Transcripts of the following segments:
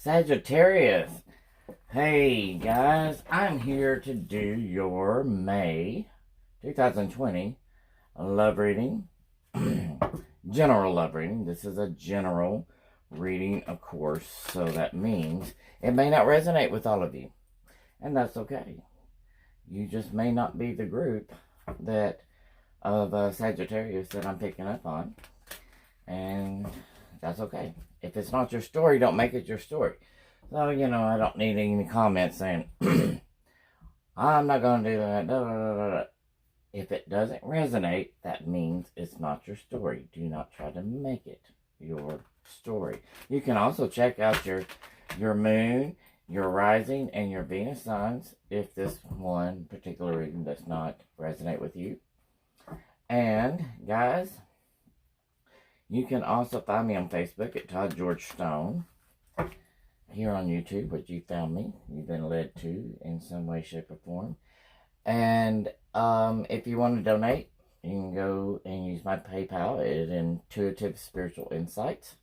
Sagittarius. Hey guys, I'm here to do your May 2020 love reading. General love reading. This is a general reading, of course, so that means it may not resonate with all of you. And that's okay. You just may not be the group that of Sagittarius that I'm picking up on. And that's okay. If it's not your story, don't make it your story. So, I don't need any comments saying, I'm not going to do that. Da, da, da, da. If it doesn't resonate, that means it's not your story. Do not try to make it your story. You can also check out your moon, your rising, and your Venus signs if this one particular reading does not resonate with you. And, guys, you can also find me on Facebook at Todd George Stone. Here on YouTube, which you found me. You've been led to in some way, shape, or form. And if you want to donate, you can go and use my PayPal at Intuitive Spiritual Insights.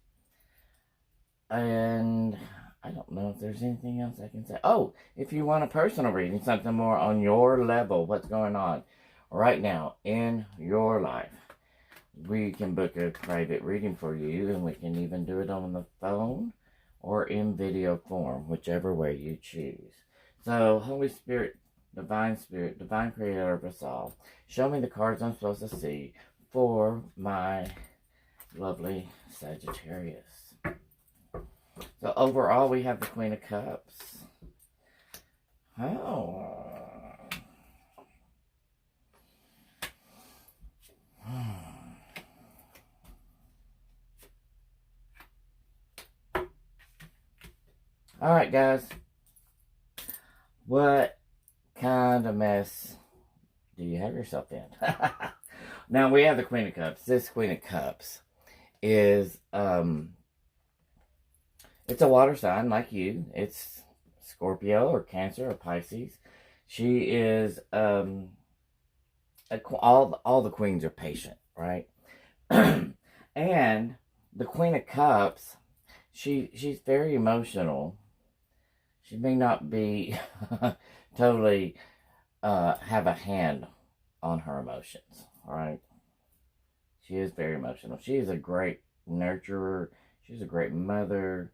And I don't know if there's anything else I can say. Oh, if you want a personal reading, something more on your level, what's going on right now in your life, we can book a private reading for you, and we can even do it on the phone or in video form, whichever way you choose. So, Holy Spirit, Divine Creator of us all, show me the cards I'm supposed to see for my lovely Sagittarius. So, overall, we have the Queen of Cups. Oh. Alright, guys. What kind of mess do you have yourself in? Now, we have the Queen of Cups. This Queen of Cups is, it's a water sign like you. It's Scorpio or Cancer or Pisces. She is, all the queens are patient, right? And the Queen of Cups, she's very emotional. She may not be totally have a hand on her emotions, all right? She is very emotional. She is a great nurturer. She's a great mother.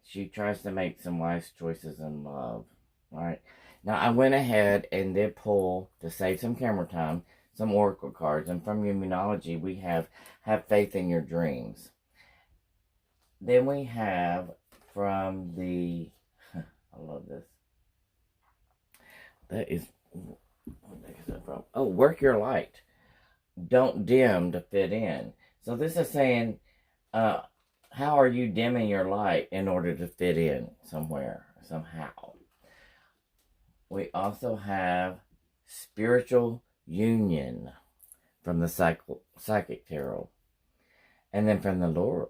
She tries to make some wise choices in love, all right? Now, I went ahead and did pull, to save some camera time, some oracle cards. And from Immunology, we have faith in your dreams. Then we have from the, I love this. That is, what the heck is that from? Oh, work your light. Don't dim to fit in. So this is saying, how are you dimming your light in order to fit in somewhere, somehow? We also have spiritual union from the psychic tarot. And then from the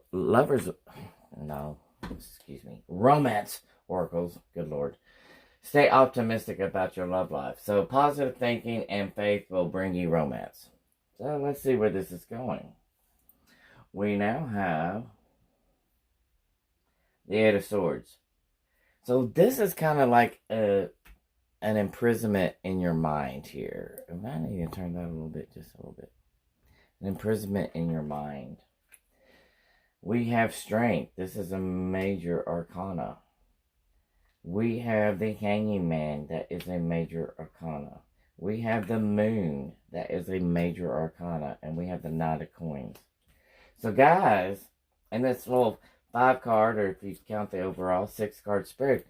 romance oracles, good Lord. Stay optimistic about your love life. So positive thinking and faith will bring you romance. So let's see where this is going. We now have the Eight of Swords. So this is kind of like an imprisonment in your mind here. I need to turn that a little bit, just a little bit. An imprisonment in your mind. We have strength. This is a major arcana. We have the Hanging Man. That is a major arcana. We have the Moon. That is a major arcana. And we have the Knight of Coins. So guys, in this little 5-card, or if you count the overall 6-card spread,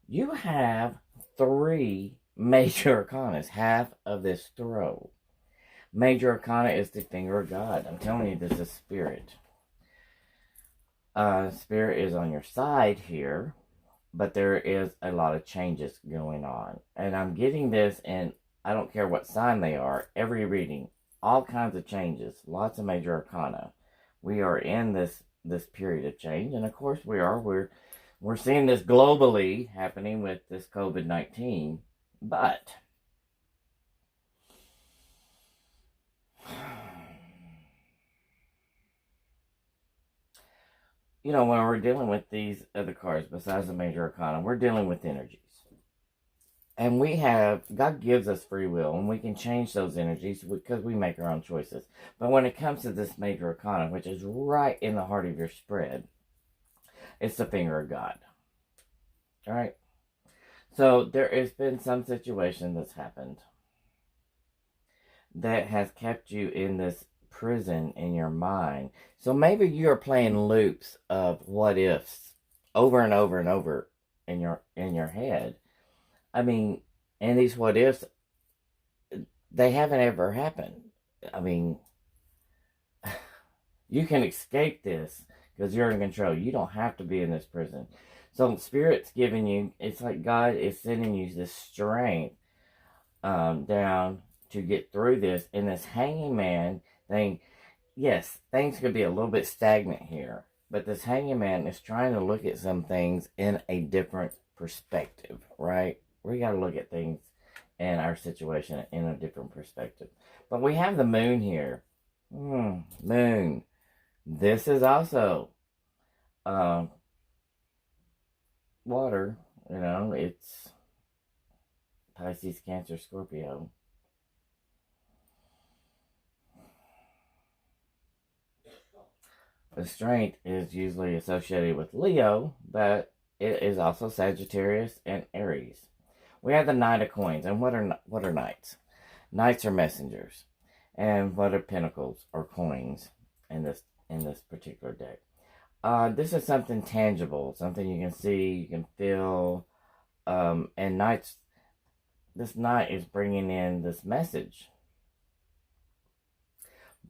you have 3 major arcanas. Half of this throw. Major arcana is the finger of God. I'm telling you, this is spirit. Spirit is on your side here, but there is a lot of changes going on. And I'm getting this, and I don't care what sign they are, every reading, all kinds of changes, lots of major arcana. We are in this period of change, and of course we're seeing this globally happening with this COVID-19, but you know, when we're dealing with these other cards besides the major arcana, we're dealing with energies. And God gives us free will, and we can change those energies because we make our own choices. But when it comes to this major arcana, which is right in the heart of your spread, it's the finger of God. All right? So there has been some situation that's happened that has kept you in this prison in your mind. So maybe you're playing loops of what ifs over and over and over in your head. I mean, and these what ifs, they haven't ever happened. I mean, you can escape this because you're in control. You don't have to be in this prison. So Spirit's giving you, it's like God is sending you this strength down to get through this. And this hanging man thing, yes, things could be a little bit stagnant here. But this hanging man is trying to look at some things in a different perspective, right? We got to look at things and our situation in a different perspective. But we have the moon here. Moon. This is also water. You know, it's Pisces, Cancer, Scorpio. The strength is usually associated with Leo, but it is also Sagittarius and Aries. We have the Knight of Coins. And what are knights? Knights are messengers. And what are pentacles or coins in this particular deck? This is something tangible, something you can see, you can feel. And knights, this knight is bringing in this message.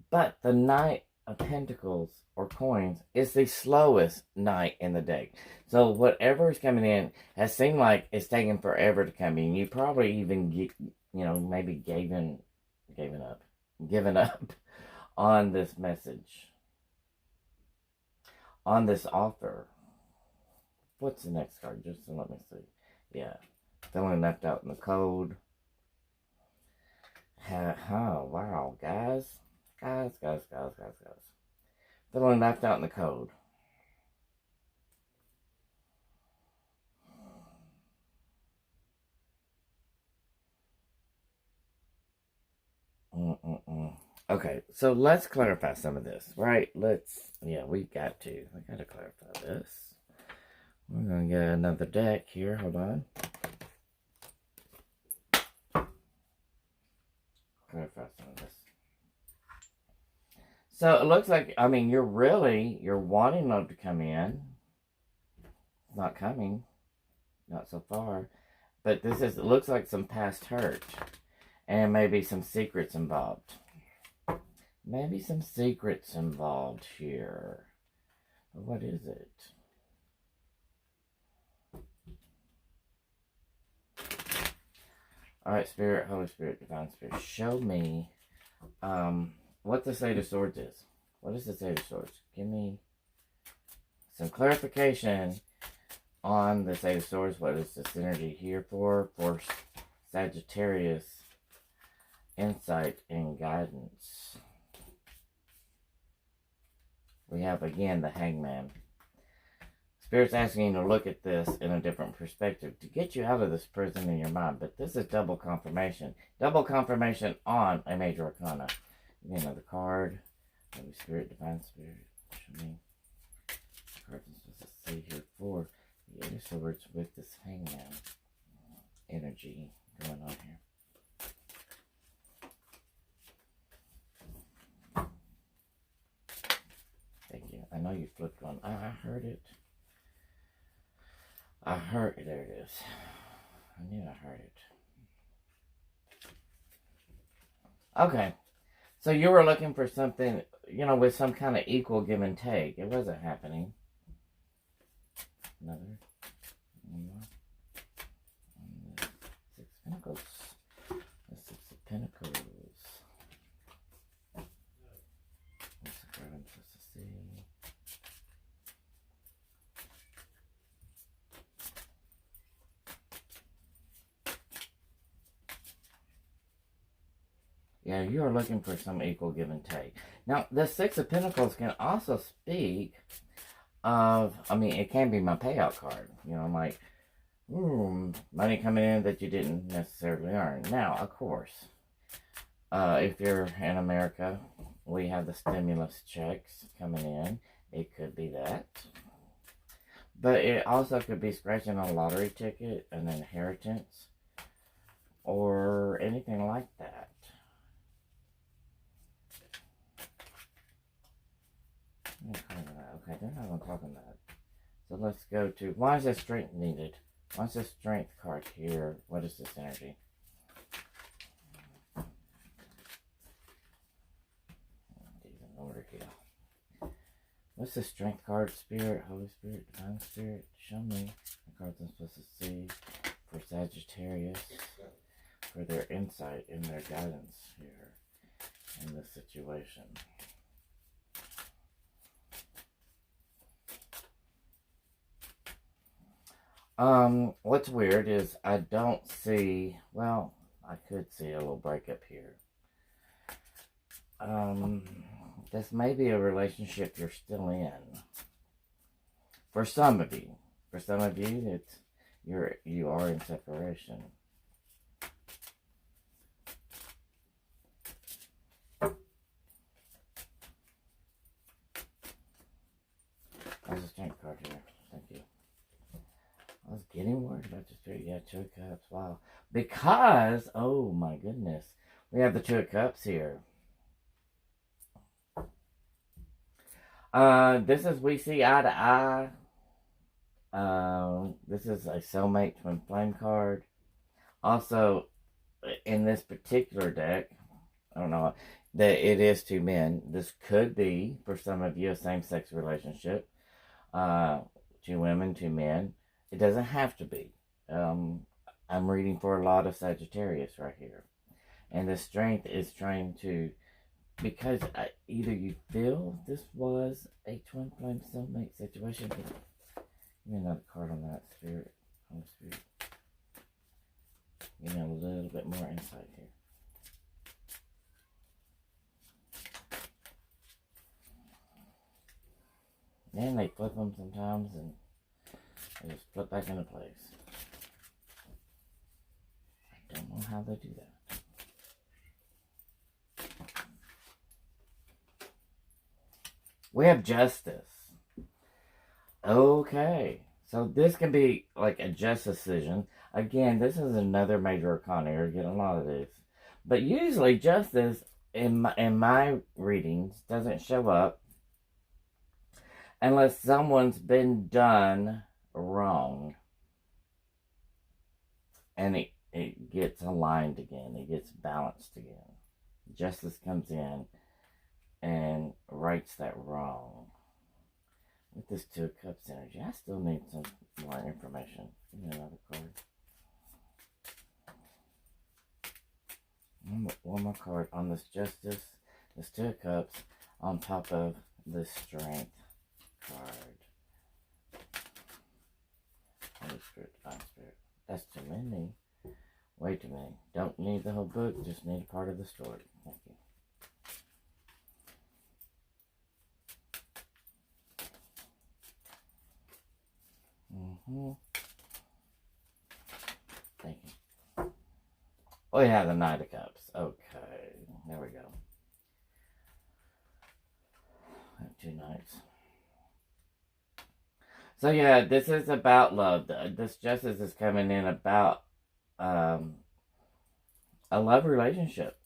But the Knight of Pentacles or coins is the slowest knight in the deck. So whatever is coming in has seemed like it's taking forever to come in. You probably even maybe given up on this message, on this offer. What's the next card? Just to let me see. Yeah, feeling left out in the cold. Oh wow, guys. Feeling left out in the cold. Okay, so let's clarify some of this, right? We got to clarify this. We're going to get another deck here. Hold on. Clarify some of this. So it looks like, I mean, you're wanting love to come in. It's not coming. Not so far. But it looks like some past hurt. And maybe some secrets involved. Maybe some secrets involved here. But what is it? Alright, Spirit, Holy Spirit, Divine Spirit, show me what the Eight of Swords is. What is the Eight of Swords? Give me some clarification on the Eight of Swords. What is this energy here for Sagittarius insight and guidance? We have, again, the Hangman. Spirit's asking you to look at this in a different perspective to get you out of this prison in your mind. But this is double confirmation. Double confirmation on a major arcana. Give me another card. Holy Spirit, Divine Spirit. Show me the card I'm supposed to see here for the Eight of Swords with this Hangman energy going on here. Thank you. I know you flipped one. I heard it. There it is. I knew I heard it. Okay. So you were looking for something, with some kind of equal give and take. It wasn't happening. Another. One more. And the Six of Pentacles. The Six of Pentacles. What's the card I'm supposed to see? Yeah, you are looking for some equal give and take. Now, the Six of Pentacles can also speak of, I mean, it can be my payout card. You know, I'm like, money coming in that you didn't necessarily earn. Now, of course, if you're in America, we have the stimulus checks coming in. It could be that. But it also could be scratching a lottery ticket, an inheritance, or anything like that. Okay, they're not going to talk on that. So let's go to, why is this strength needed? Why is this strength card here? What is this energy? In order here. What's the strength card? Spirit, Holy Spirit, Divine Spirit. Show me the cards I'm supposed to see for Sagittarius, for their insight and their guidance here in this situation. What's weird is I don't see, well, I could see a little breakup here. This may be a relationship you're still in. For some of you. For some of you, it's you are in separation. There's a strength card here. Thank you. I was getting worried about this spirit. Yeah, Two of Cups. Wow. Because, oh my goodness, we have the Two of Cups here. This is we see eye to eye. This is a soulmate twin flame card. Also, in this particular deck, I don't know, that it is two men. This could be, for some of you, a same-sex relationship. Two women, two men. It doesn't have to be. I'm reading for a lot of Sagittarius right here. And the strength is trying to, because either you feel this was a twin flame soulmate situation. Give me another card on that, Spirit. Holy Spirit. Give me a little bit more insight here. And they flip them sometimes and they just flip back into place. I don't know how they do that. We have Justice. Okay. So this can be like a justice decision. Again, this is another major arcana. You're getting a lot of this. But usually justice in my readings doesn't show up unless someone's been done wrong. And it gets aligned again. It gets balanced again. Justice comes in and rights that wrong. With this Two of Cups energy, I still need some more information. Give me another card. One more card on this Justice, this Two of Cups, on top of this Strength card. Holy Spirit, Divine Spirit. That's too many. Way too many. Don't need the whole book, just need a part of the story. Thank you. Thank you. Oh yeah, the Knight of Cups. Okay, there we go. I have two knights. So yeah, this is about love. This justice is coming in about a love relationship.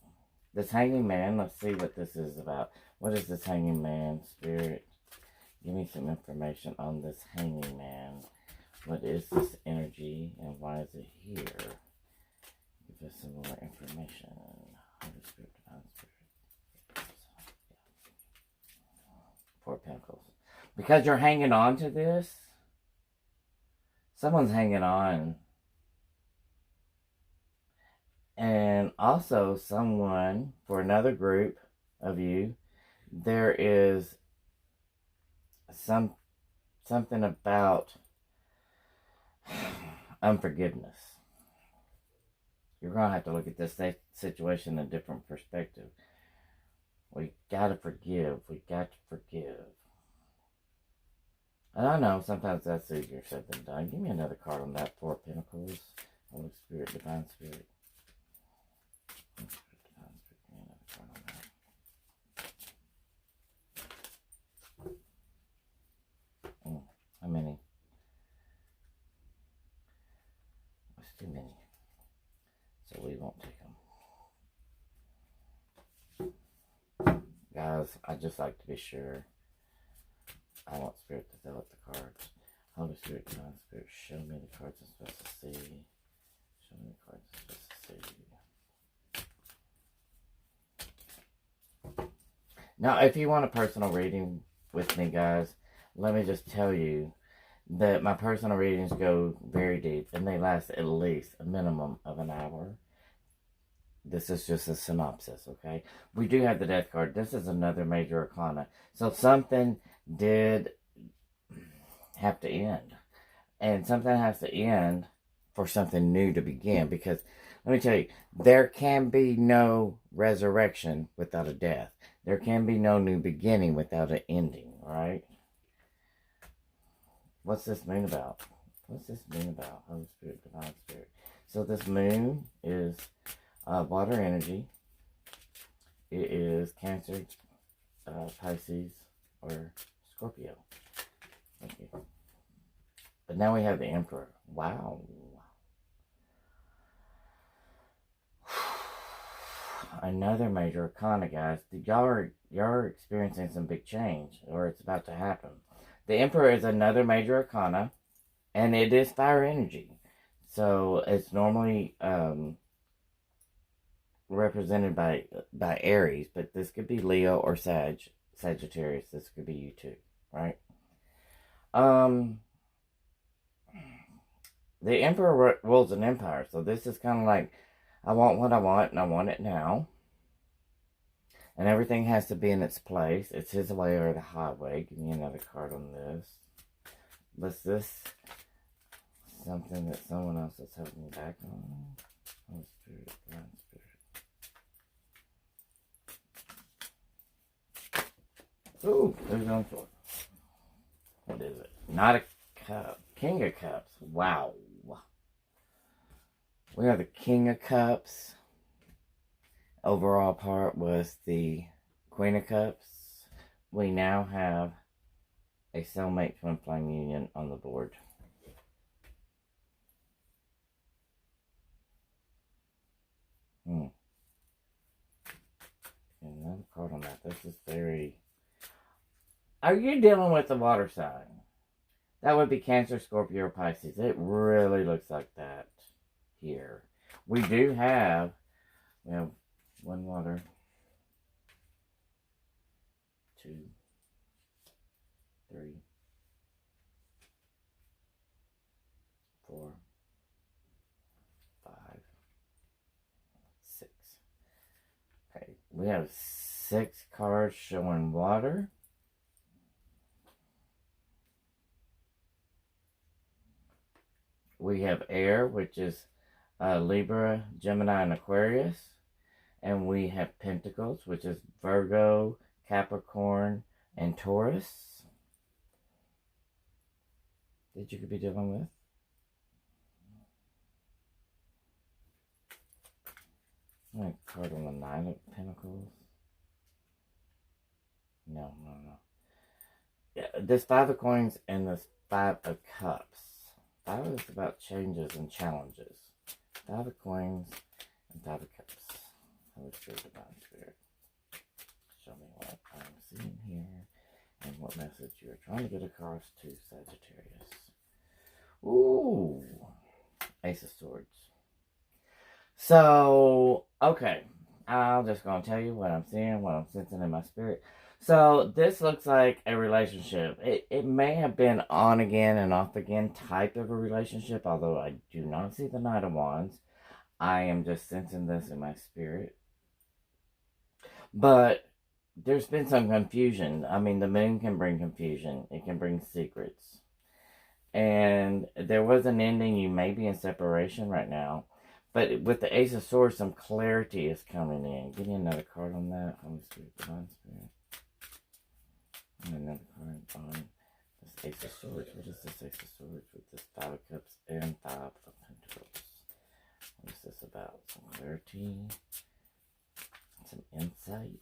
This Hanging Man, let's see what this is about. What is this Hanging Man, Spirit? Give me some information on this Hanging Man. What is this energy and why is it here? Give us some more information. Holy Spirit, Divine Spirit. Four of Pentacles. Because you're hanging on to this, someone's hanging on. And also someone, for another group of you, there is something about unforgiveness. You're going to have to look at this situation in a different perspective. We got to forgive. We got to forgive. And I know sometimes that's easier said than done. Give me another card on that. Four of Pentacles. Holy Spirit, Divine Spirit. Holy Spirit, Divine Spirit. Give me another card on that. How many? It's too many. So we won't take them. Guys, I just like to be sure. I want Spirit to fill up the cards. Holy Spirit, Divine Spirit, show me the cards I'm supposed to see. Show me the cards I'm supposed to see. Now, if you want a personal reading with me, guys, let me just tell you that my personal readings go very deep, and they last at least a minimum of an hour. This is just a synopsis, okay? We do have the Death card. This is another major arcana. So something did have to end. And something has to end for something new to begin. Because, let me tell you, there can be no resurrection without a death. There can be no new beginning without an ending, right? What's this mean about? What's this mean about? Holy Spirit, Divine Spirit. So this moon is water energy. It is Cancer, Pisces, or Scorpio. Thank you. But now we have the Emperor. Wow. Another major arcana, guys. Y'all are experiencing some big change, or it's about to happen. The Emperor is another major arcana, and it is fire energy. So it's normally represented by Aries, but this could be Leo or Sagittarius. This could be you too, right? The Emperor rules an empire, so this is kind of like, I want what I want, and I want it now. And everything has to be in its place. It's his way or the highway. Give me another card on this. Was this something that someone else is holding back on? Holy Spirit, Divine Spirit. Ooh, there's on four. What is it? Not a cup. King of Cups. Wow. We have the King of Cups. Overall part was the Queen of Cups. We now have a soulmate twin flame union on the board. Another card on that. This is very... Are you dealing with the water sign? That would be Cancer, Scorpio, or Pisces. It really looks like that here. We do have, one water, 2, 3, 4, 5, 6. Okay, we have 6 cards showing water. We have air, which is Libra, Gemini, and Aquarius. And we have Pentacles, which is Virgo, Capricorn, and Taurus. That you could be dealing with. Like card on the Nine of Pentacles. No. Yeah, this Five of Coins and this Five of Cups. Five is about changes and challenges. Five of Coins and Five of Cups. Holy Spirit, Divine Spirit. Show me what I'm seeing here and what message you're trying to get across to Sagittarius. Ooh. Ace of Swords. So, okay. I'm just going to tell you what I'm seeing, what I'm sensing in my spirit. So, this looks like a relationship. It may have been on again and off again type of a relationship, although I do not see the Knight of Wands. I am just sensing this in my spirit. But there's been some confusion. I mean, the moon can bring confusion. It can bring secrets. And there was an ending. You may be in separation right now. But with the Ace of Swords, some clarity is coming in. Give me another card on that. Holy Spirit, Divine Spirit. And another card on this Ace of Swords. What is this Ace of Swords with this Five of Cups and Five of Pentacles? What is this about? Some clarity, some insight.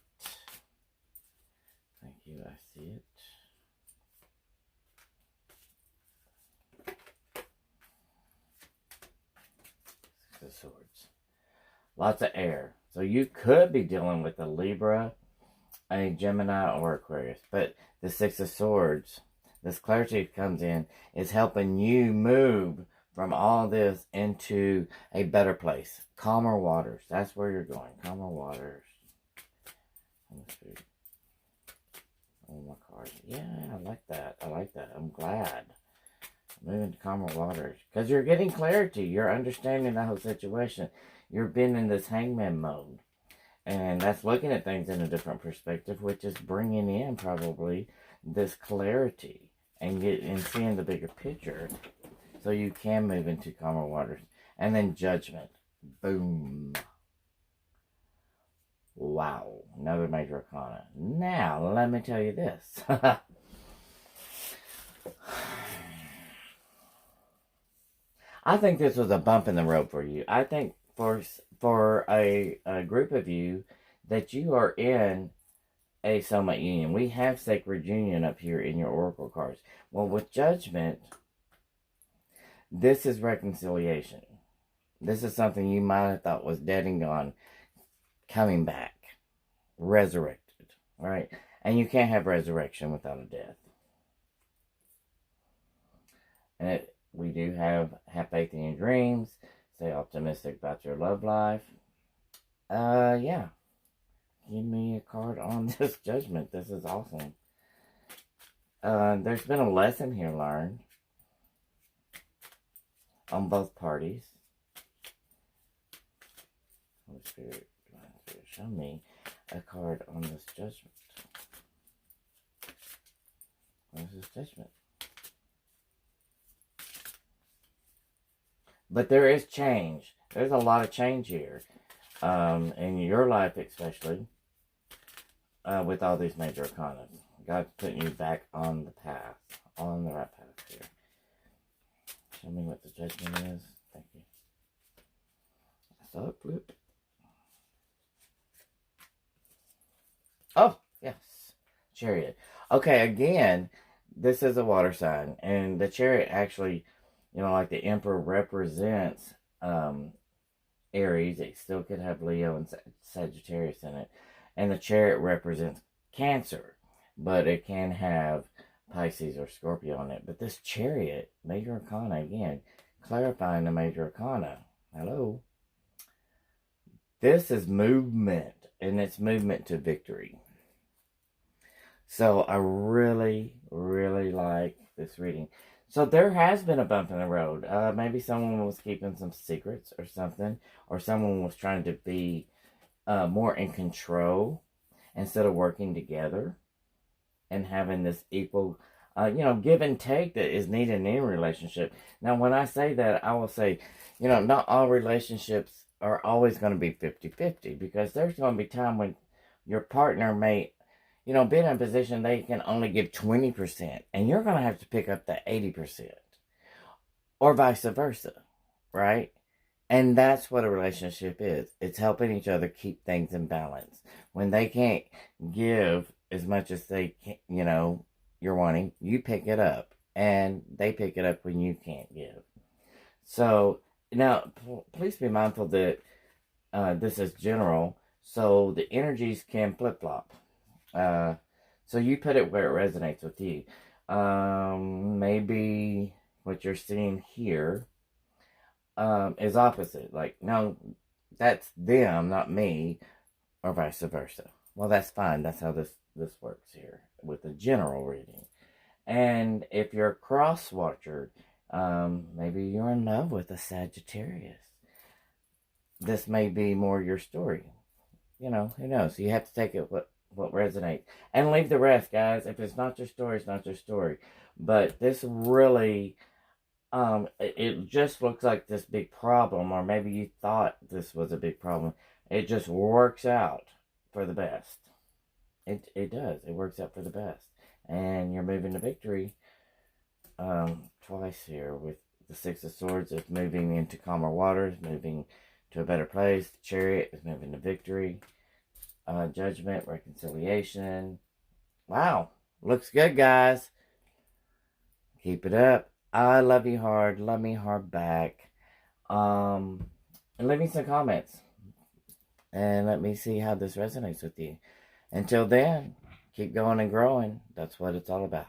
Thank you, I see it. Six of Swords. Lots of air. So you could be dealing with a Libra, a Gemini, or Aquarius. But the Six of Swords, this clarity comes in, is helping you move from all this into a better place. Calmer waters. That's where you're going. Calmer waters. Oh, my card. Yeah, I like that. I like that. I'm glad. Moving to calmer waters. Because you're getting clarity. You're understanding the whole situation. You're being in this hangman mode. And that's looking at things in a different perspective, which is bringing in probably this clarity and seeing the bigger picture so you can move into calmer waters. And then Judgment. Boom. Wow. Another major arcana. Now, let me tell you this. I think this was a bump in the road for you. I think for a group of you that you are in a soulmate union. We have sacred union up here in your oracle cards. Well, with Judgment, this is reconciliation. This is something you might have thought was dead and gone, coming back, resurrected, right? And you can't have resurrection without a death. And we do have faith in your dreams. Stay optimistic about your love life. Yeah. Give me a card on this Judgment. This is awesome. There's been a lesson here learned on both parties. Holy Spirit, Divine Spirit, show me a card on this Judgment. What is this Judgment? But there is change. There's a lot of change here. In your life especially. With all these major arcana. God's putting you back on the path. On the right path here. Show me what the Judgment is. Thank you. I saw it flip. Oh, yes. Chariot. Okay, again, this is a water sign. And the Chariot actually, you know, like the Emperor represents Aries. It still could have Leo and Sagittarius in it. And the Chariot represents Cancer. But it can have Pisces or Scorpio in it. But this Chariot, major arcana, again, clarifying the major arcana. Hello. This is movement. And it's movement to victory. So I really, really like this reading. So there has been a bump in the road. Maybe someone was keeping some secrets or something. Or someone was trying to be more in control instead of working together. And having this equal, give and take that is needed in any relationship. Now, when I say that, I will say, not all relationships are always going to be 50-50. Because there's going to be time when your partner may, be in a position they can only give 20%. And you're going to have to pick up the 80%. Or vice versa, right? And that's what a relationship is. It's helping each other keep things in balance. When they can't give as much as they can, you're wanting, you pick it up. And they pick it up when you can't give. So, now, please be mindful that this is general. So, the energies can flip-flop. So, you put it where it resonates with you. Maybe what you're seeing here is opposite. Like, no, that's them, not me. Or vice versa. Well, that's fine. That's how this works here with the general reading. And if you're a cross watcher, maybe you're in love with a Sagittarius. This may be more your story. Who knows? You have to take it what resonates. And leave the rest, guys. If it's not your story, it's not your story. But this really, it just looks like this big problem. Or maybe you thought this was a big problem. It just works out for the best. It does. It works out for the best. And you're moving to victory. twice here with the Six of Swords. It's moving into calmer waters, moving to a better place. The Chariot is moving to victory. Judgment, reconciliation. Wow. Looks good, guys. Keep it up. I love you hard. Love me hard back. And leave me some comments. And let me see how this resonates with you. Until then, keep going and growing. That's what it's all about.